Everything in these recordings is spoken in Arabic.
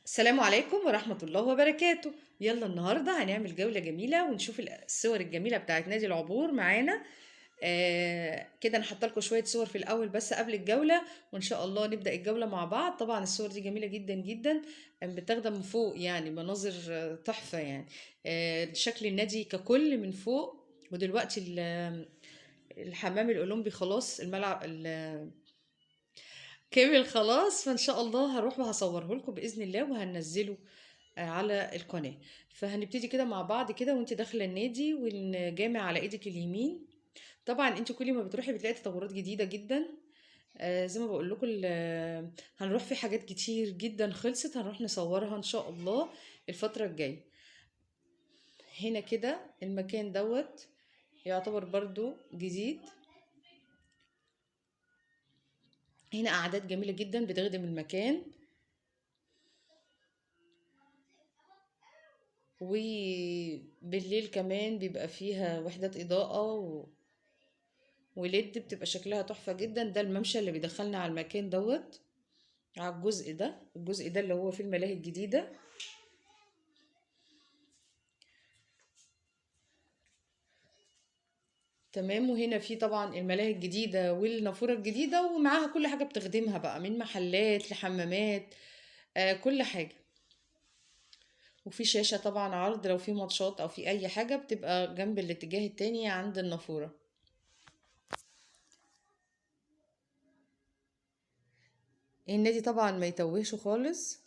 السلام عليكم ورحمة الله وبركاته. يلا النهاردة هنعمل جولة جميلة ونشوف الصور الجميلة بتاعت نادي العبور معانا. كده انا حاطه لكم شوية صور في الأول بس قبل الجولة، وإن شاء الله نبدأ الجولة مع بعض. طبعا الصور دي جميلة جدا جدا، بتاخدها من فوق يعني مناظر تحفة يعني. شكل النادي ككل من فوق. ودلوقتي الحمام الأولمبي خلاص، الملعب كمل خلاص، فان شاء الله هروح وهصوره لكم باذن الله وهنزله على القناه. فهنبتدي كده مع بعض كده، وانت داخله النادي والجامع على ايدك اليمين. طبعا انت كل ما بتروحي بتلاقي تطورات جديده جدا. زي ما بقول لكم هنروح في حاجات كتير جدا خلصت، هنروح نصورها ان شاء الله الفتره الجايه. هنا كده المكان دوت يعتبر برضو جديد. هنا قعدات جميله جدا بتخدم المكان، وبالليل كمان بيبقى فيها وحدات إضاءة وليد بتبقى شكلها تحفة جدا. ده الممشى اللي بيدخلنا على المكان دوت، على الجزء ده اللي هو فيه الملاهي الجديدة. تمام. وهنا في طبعا الملاهي الجديدة والنافورة الجديدة، ومعاها كل حاجة بتخدمها بقى، من محلات لحمامات، كل حاجة. وفي شاشة طبعا عرض لو في ماتشات أو في أي حاجة، بتبقى جنب الاتجاه التاني عند النافورة. النادي طبعا ما يتوهش خالص،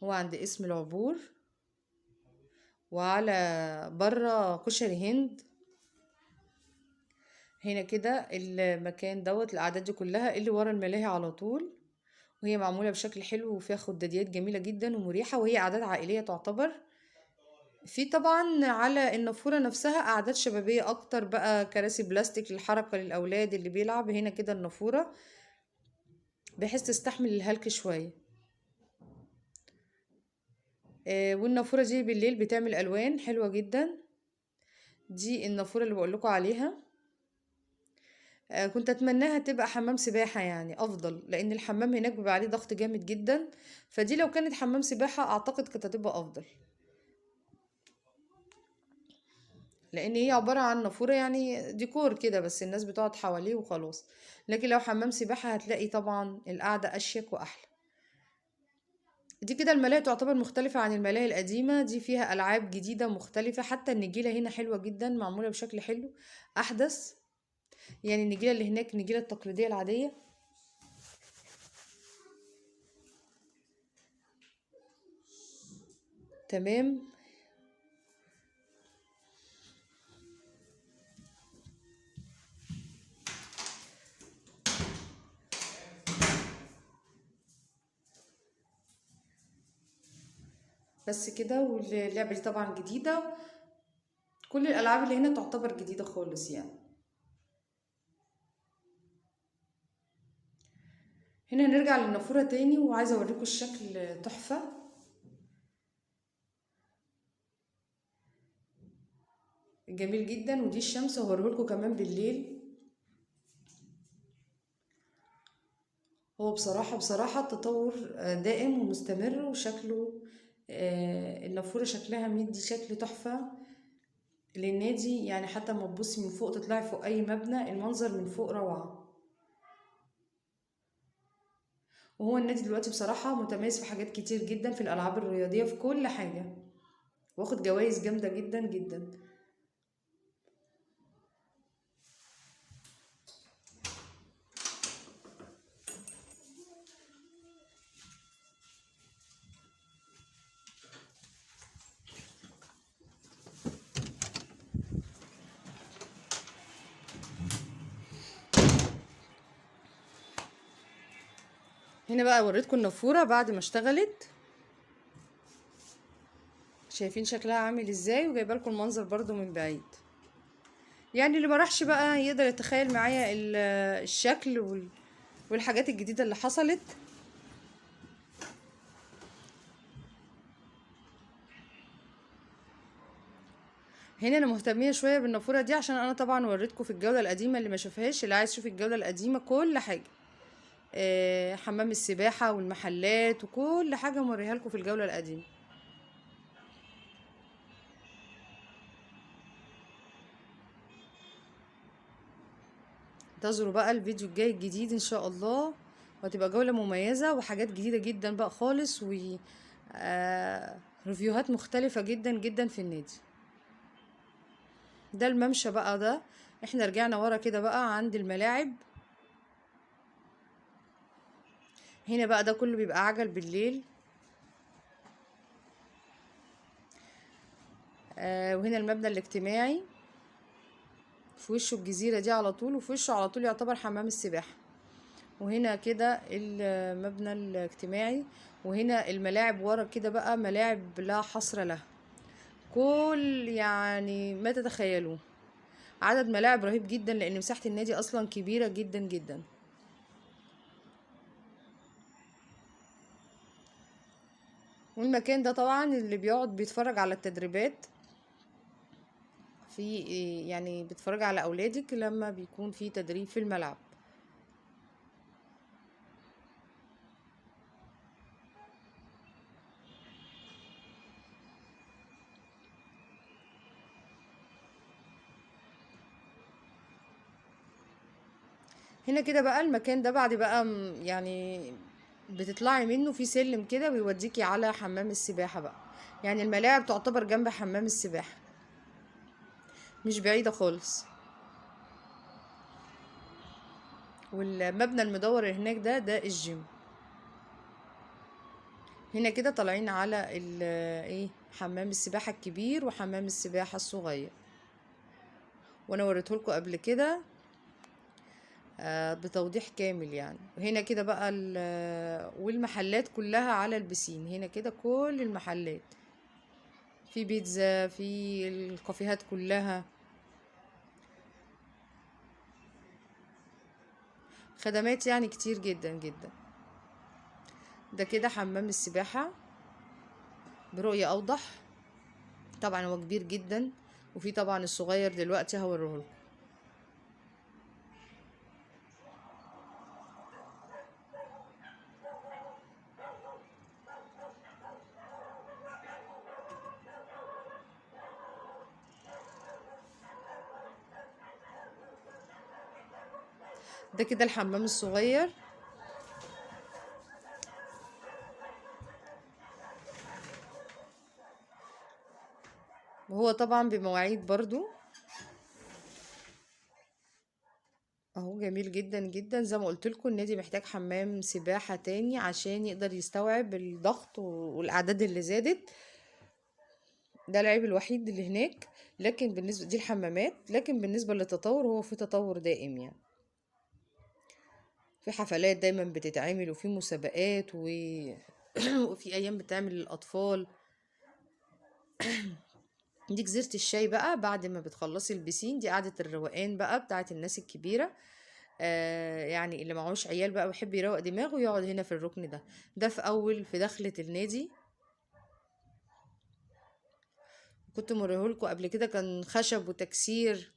هو عند اسم العبور، وعلى بره كشري هند. هنا كده المكان دوت، الأعداد دي كلها اللي ورا الملاهي على طول، وهي معمولة بشكل حلو وفيها خداديات جميلة جدا ومريحة، وهي أعداد عائلية تعتبر. في طبعا على النافورة نفسها أعداد شبابية أكتر بقى، كراسي بلاستيك للحركة للأولاد اللي بيلعب. هنا كده النافورة بحيث تستحمل الهلك شوية. والنافورة دي بالليل بتعمل ألوان حلوة جدا. دي النافورة اللي بقولكوا عليها. كنت اتمناها تبقى حمام سباحة يعني افضل، لان الحمام هناك بيبقى عليه ضغط جامد جدا. فدي لو كانت حمام سباحة اعتقد كانت هتبقى افضل، لان هي عبارة عن نافورة يعني ديكور كده، بس الناس بتقعد حواليه وخلاص. لكن لو حمام سباحة هتلاقي طبعا القعدة اشيك واحلى. دي كده الملاهي تعتبر مختلفة عن الملاهي القديمة، دي فيها ألعاب جديدة مختلفة. حتى النجيلة هنا حلوة جدا، معمولة بشكل حلو أحدث. يعني النجيلة اللي هناك النجيلة التقليدية العادية. تمام. بس كده. واللعبة دي طبعا جديدة، كل الألعاب اللي هنا تعتبر جديدة خالص يعني. هنا هنرجع للنافورة تاني، وعايزة اوريكم الشكل تحفة جميل جدا. ودي الشمس، هوريهولكوا كمان بالليل. هو بصراحة التطور دائم ومستمر، وشكله النافورة شكلها مدي شكل تحفة للنادي يعني. حتى ما تبصي من فوق، تطلعي فوق أي مبنى، المنظر من فوق روعة. وهو النادي دلوقتي بصراحة متميز في حاجات كتير جدا، في الألعاب الرياضية في كل حاجة، واخد جوائز جامدة جدا جدا. هنا بقى وريتكم النافورة بعد ما اشتغلت، شايفين شكلها عامل ازاي، وجايبه لكم المنظر برضو من بعيد. يعني اللي ما راحش بقى يقدر يتخيل معايا الشكل والحاجات الجديدة اللي حصلت. هنا انا مهتمية شوية بالنافورة دي، عشان انا طبعا وريتكم في الجولة القديمة، اللي ما شافهاش، اللي عايز يشوف الجولة القديمة كل حاجة. حمام السباحة والمحلات وكل حاجة موريها لكم في الجولة القديمة. انتظروا بقى الفيديو الجاي الجديد ان شاء الله، وهتبقى جولة مميزة وحاجات جديدة جدا بقى خالص، و ريفيوهات مختلفة جدا جدا في النادي ده. الممشى بقى ده، احنا رجعنا ورا كده بقى عند الملاعب. هنا بقى ده كله بيبقى عجل بالليل. وهنا المبنى الاجتماعي في وشه الجزيرة دي على طول، وفي وشه على طول يعتبر حمام السباحة. وهنا كده المبنى الاجتماعي، وهنا الملاعب ورا كده بقى ملاعب لا حصر لها، كل يعني ما تتخيلوه. عدد ملاعب رهيب جدا لان مساحة النادي اصلا كبيرة جدا جدا. والمكان ده طبعا اللي بيقعد بيتفرج على التدريبات، في يعني بيتفرج على اولادك لما بيكون في تدريب في الملعب. هنا كده بقى المكان ده بعد بقى يعني بتطلعي منه في سلم كده ويوديكي على حمام السباحة بقى. يعني الملاعب تعتبر جنب حمام السباحة، مش بعيدة خالص. والمبنى المدور اللي هناك ده الجيم. هنا كده طالعين على ايه، حمام السباحة الكبير وحمام السباحة الصغير، وانا وريتهولكوا قبل كده بتوضيح كامل يعني. هنا كده بقى والمحلات كلها على البسين. هنا كده كل المحلات، في بيتزا، في الكافيهات كلها، خدمات يعني كتير جدا جدا. ده كده حمام السباحة برؤية اوضح. طبعا هو كبير جدا، وفي طبعا الصغير دلوقتي هوريهولكوا. ده كده الحمام الصغير، وهو طبعا بمواعيد برضو اهو. جميل جدا جدا. زي ما قلت لكم النادي محتاج حمام سباحة تاني عشان يقدر يستوعب الضغط والاعداد اللي زادت. ده العيب الوحيد اللي هناك. لكن بالنسبة دي الحمامات، لكن بالنسبة للتطور هو في تطور دائم يعني. في حفلات دايما بتتعمل، وفي مسابقات وفي ايام بتعمل للاطفال. دي جزيرة الشاي بقى بعد ما بتخلصي البسين. دي قعدة الروقان بقى بتاعت الناس الكبيرة. يعني اللي معهوش عيال بقى ويحب يروق دماغه يقعد هنا في الركن ده. ده في دخلة النادي. كنت مريهولكوا قبل كده، كان خشب وتكسير.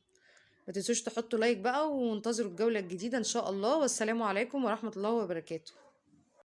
ما تنسوش تحطوا لايك بقى، وانتظروا الجولة الجديدة ان شاء الله. والسلام عليكم ورحمة الله وبركاته.